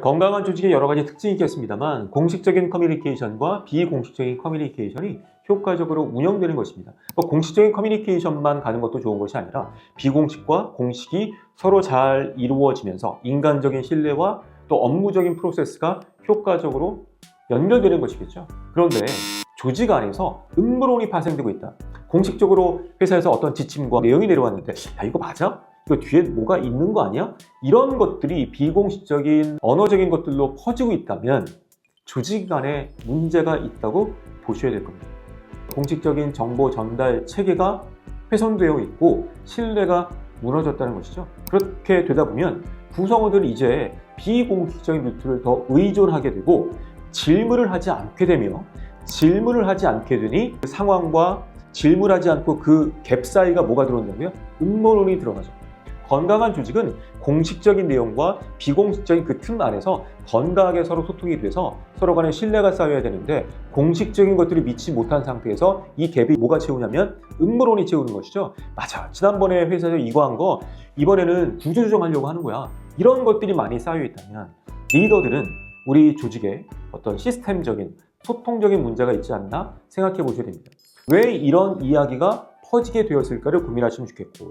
건강한 조직의 여러 가지 특징이 있겠습니다만 공식적인 커뮤니케이션과 비공식적인 커뮤니케이션이 효과적으로 운영되는 것입니다. 공식적인 커뮤니케이션만 가는 것도 좋은 것이 아니라 비공식과 공식이 서로 잘 이루어지면서 인간적인 신뢰와 또 업무적인 프로세스가 효과적으로 연결되는 것이겠죠. 그런데 조직 안에서 음모론이 파생되고 있다. 공식적으로 회사에서 어떤 지침과 내용이 내려왔는데 야, 이거 맞아? 이거 뒤에 뭐가 있는 거 아니야? 이런 것들이 비공식적인 언어적인 것들로 퍼지고 있다면 조직 안에 문제가 있다고 보셔야 될 겁니다. 공식적인 정보 전달 체계가 훼손되어 있고 신뢰가 무너졌다는 것이죠. 그렇게 되다 보면 구성원들은 이제 비공식적인 루트를 더 의존하게 되고 질문을 하지 않게 되며 질문을 하지 않게 되니 그 상황과 질문하지 않고 그 갭 사이가 뭐가 들어온다고요? 음모론이 들어가죠. 건강한 조직은 공식적인 내용과 비공식적인 그 틈 안에서 건강하게 서로 소통이 돼서 서로 간에 신뢰가 쌓여야 되는데 공식적인 것들이 믿지 못한 상태에서 이 갭이 뭐가 채우냐면 음모론이 채우는 것이죠. 맞아. 지난번에 회사에서 이거 한 거 이번에는 구조조정하려고 하는 거야. 이런 것들이 많이 쌓여 있다면 리더들은 우리 조직에 어떤 시스템적인 소통적인 문제가 있지 않나 생각해 보셔야 됩니다. 왜 이런 이야기가 퍼지게 되었을까를 고민하시면 좋겠고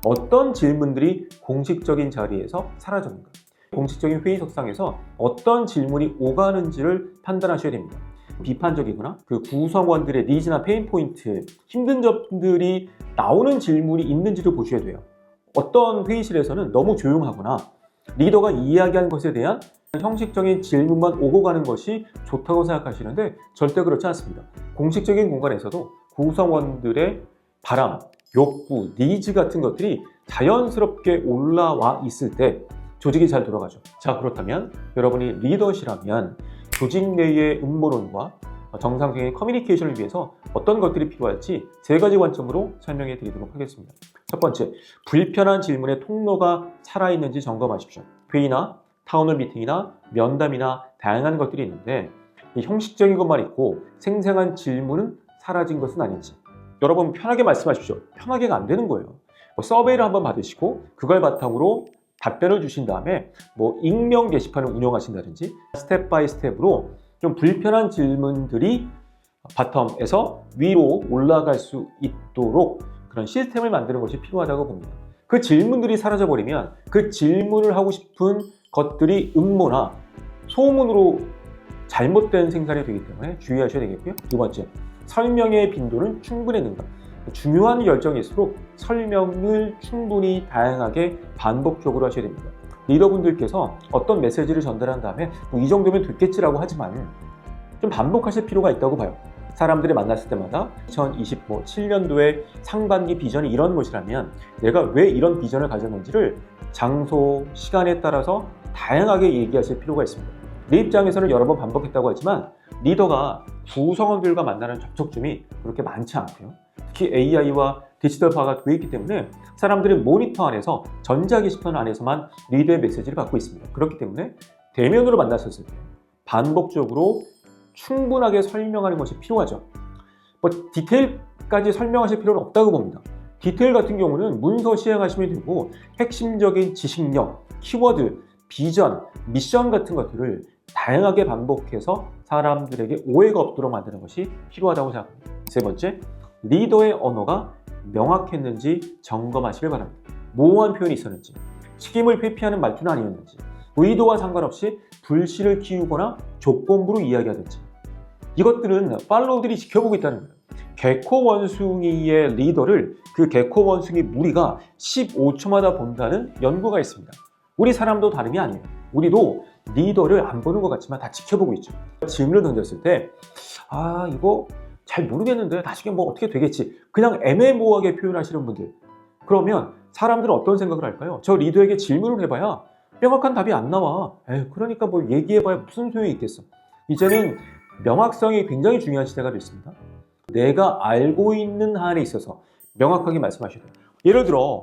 어떤 질문들이 공식적인 자리에서 사라졌는가 공식적인 회의석상에서 어떤 질문이 오가는지를 판단하셔야 됩니다. 비판적이거나 그 구성원들의 니즈나 페인포인트 힘든 점들이 나오는 질문이 있는지를 보셔야 돼요. 어떤 회의실에서는 너무 조용하거나 리더가 이야기한 것에 대한 형식적인 질문만 오고 가는 것이 좋다고 생각하시는데 절대 그렇지 않습니다. 공식적인 공간에서도 구성원들의 바람, 욕구, 니즈 같은 것들이 자연스럽게 올라와 있을 때 조직이 잘 돌아가죠. 자, 그렇다면 여러분이 리더시라면 조직 내의 음모론과 정상적인 커뮤니케이션을 위해서 어떤 것들이 필요할지 세 가지 관점으로 설명해 드리도록 하겠습니다. 첫 번째, 불편한 질문의 통로가 살아있는지 점검하십시오. 회의나 타운홀 미팅이나 면담이나 다양한 것들이 있는데 형식적인 것만 있고 생생한 질문은 사라진 것은 아닌지 여러분 편하게 말씀하십시오. 편하게가 안 되는 거예요. 서베이를 한번 받으시고 그걸 바탕으로 답변을 주신 다음에 익명 게시판을 운영하신다든지 스텝 바이 스텝으로 좀 불편한 질문들이 바텀에서 위로 올라갈 수 있도록 그런 시스템을 만드는 것이 필요하다고 봅니다. 그 질문들이 사라져버리면 그 질문을 하고 싶은 것들이 음모나 소문으로 잘못된 생산이 되기 때문에 주의하셔야 되겠고요. 두 번째, 설명의 빈도는 충분했는가. 중요한 결정일수록 설명을 충분히 다양하게 반복적으로 하셔야 됩니다. 리더분들께서 어떤 메시지를 전달한 다음에 이 정도면 됐겠지라고 하지만 좀 반복하실 필요가 있다고 봐요. 사람들이 만났을 때마다 2027년도에 상반기 비전이 이런 것이라면 내가 왜 이런 비전을 가졌는지를 장소, 시간에 따라서 다양하게 얘기하실 필요가 있습니다. 내 입장에서는 여러 번 반복했다고 하지만 리더가 구성원들과 만나는 접촉점이 그렇게 많지 않고요. 특히 AI와 디지털화가 되어 있기 때문에 사람들은 모니터 안에서 전자게시판 안에서만 리더의 메시지를 받고 있습니다. 그렇기 때문에 대면으로 만났었을 때 반복적으로 충분하게 설명하는 것이 필요하죠. 디테일까지 설명하실 필요는 없다고 봅니다. 디테일 같은 경우는 문서 시행하시면 되고 핵심적인 지식력, 키워드, 비전, 미션 같은 것들을 다양하게 반복해서 사람들에게 오해가 없도록 만드는 것이 필요하다고 생각합니다. 세 번째, 리더의 언어가 명확했는지 점검하시길 바랍니다. 모호한 표현이 있었는지, 책임을 회피하는 말투는 아니었는지, 의도와 상관없이 불씨를 키우거나 조건부로 이야기하든지 이것들은 팔로우들이 지켜보고 있다는 거예요. 개코 원숭이의 리더를 그 개코 원숭이 무리가 15초마다 본다는 연구가 있습니다. 우리 사람도 다름이 아니에요. 우리도 리더를 안 보는 것 같지만 다 지켜보고 있죠. 질문을 던졌을 때 이거 잘 모르겠는데 나중에 어떻게 되겠지 그냥 애매모호하게 표현하시는 분들 그러면 사람들은 어떤 생각을 할까요? 저 리더에게 질문을 해봐야 명확한 답이 안 나와. 그러니까 얘기해봐야 무슨 소용이 있겠어. 이제는 명확성이 굉장히 중요한 시대가 됐습니다. 내가 알고 있는 한에 있어서 명확하게 말씀하셔야 돼요. 예를 들어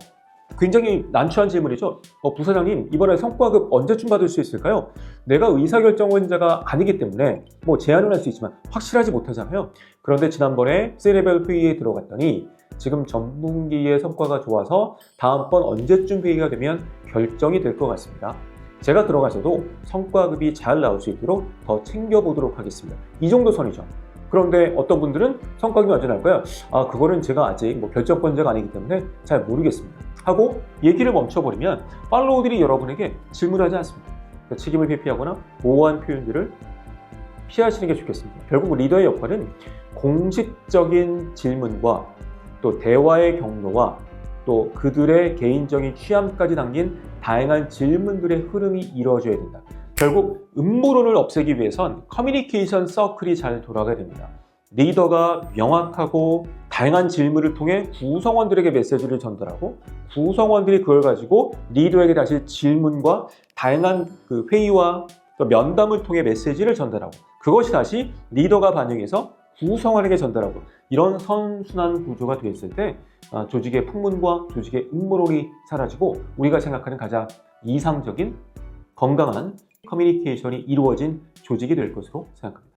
굉장히 난처한 질문이죠. 부사장님 이번에 성과급 언제쯤 받을 수 있을까요? 내가 의사결정권자가 아니기 때문에 제안을 할 수 있지만 확실하지 못하잖아요. 그런데 지난번에 C레벨 회의에 들어갔더니 지금 전분기의 성과가 좋아서 다음번 언제쯤 회의가 되면 결정이 될 것 같습니다. 제가 들어가서도 성과급이 잘 나올 수 있도록 더 챙겨보도록 하겠습니다. 이 정도 선이죠. 그런데 어떤 분들은 성과급이 언제 나올까요? 그거는 제가 아직 결정권자가 아니기 때문에 잘 모르겠습니다 하고 얘기를 멈춰버리면 팔로워들이 여러분에게 질문하지 않습니다. 그러니까 책임을 회피하거나 모호한 표현들을 피하시는 게 좋겠습니다. 결국 리더의 역할은 공식적인 질문과 또 대화의 경로와 또 그들의 개인적인 취함까지 담긴 다양한 질문들의 흐름이 이루어져야 된다. 결국 음모론을 없애기 위해선 커뮤니케이션 서클이 잘 돌아가야 됩니다. 리더가 명확하고 다양한 질문을 통해 구성원들에게 메시지를 전달하고 구성원들이 그걸 가지고 리더에게 다시 질문과 다양한 그 회의와 또 면담을 통해 메시지를 전달하고 그것이 다시 리더가 반영해서 구성원에게 전달하고 이런 선순환 구조가 되었을 때 조직의 풍문과 조직의 음모론이 사라지고 우리가 생각하는 가장 이상적인 건강한 커뮤니케이션이 이루어진 조직이 될 것으로 생각합니다.